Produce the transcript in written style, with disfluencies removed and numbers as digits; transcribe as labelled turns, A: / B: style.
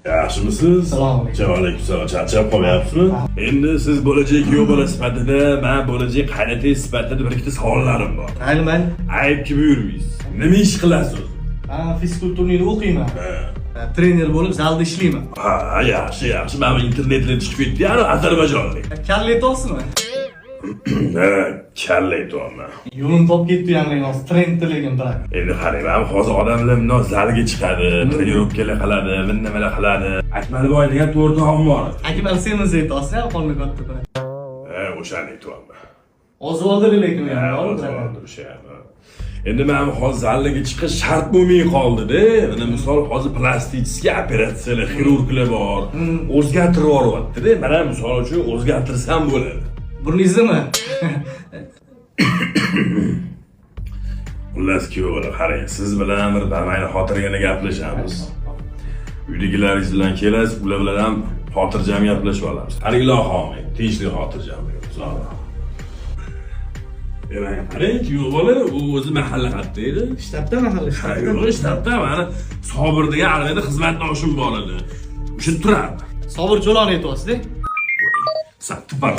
A: Yaxshimisiz?
B: Assalomu alaykum.
A: Va alaykum assalom. Charchab qolyapsizmi? Endi siz bo'lajak kuyov bola sifatida, men bo'lajak qaynota sifatida bir ikkita savollarim bor.
B: Aynan.
A: Aybga buyurmaysiz. Nima ish qilasiz?
B: Fizkultur turnirida o'qiyman. Trener bo'lib zalda ishlayman.
A: Ha, yaxshi. Men internetga chiqib ketdi, Ozarbayjonlik.
B: Kalla aytolsizmi?
A: Ha, kalla aytolman.
B: Yo'lini topib ketdi ham hozir trendligim bilan.
A: Endi qarang, men hozir odamlar bundoq zalga chiqadi, trenirovkalar qiladi, nimalar qiladi. Akmalboy degan to'rtta ham bor.
B: Akmal seni aytasiz, qonli katta.
A: O'shani aytyapman.
B: Ozoldir lekin
A: o'sha. Endi men hozir zalga chiqish shart bo'lmay qoldi-da. Mana misol hozir plastik operatsiyalar, xirurglar bor. O'zgartirib yuboryapti-da. Mana misol uchun o'zgartirsam bo'ladi.
B: Burningizdami?
A: Xullas kuyovlar, qarang, siz bilan bir bamayli xotirjam gaplashamiz. Uydagilaringiz bilan kelasiz, ular bilan ham xotirjam gaplashib olamiz. Qani ilohim, tinchlik xotirjam bo'lsin. Qarang, kuyovlar, u o'zi mahalla qayerda edi?
B: Shtabda mahalla.
A: Yo'q, shtabda, mana Sobir degan armiyada xizmatdoshim bor edi. O'sha turardi.
B: Sobir Cho'lon aytyapsiz-da?
A: Sapti bor.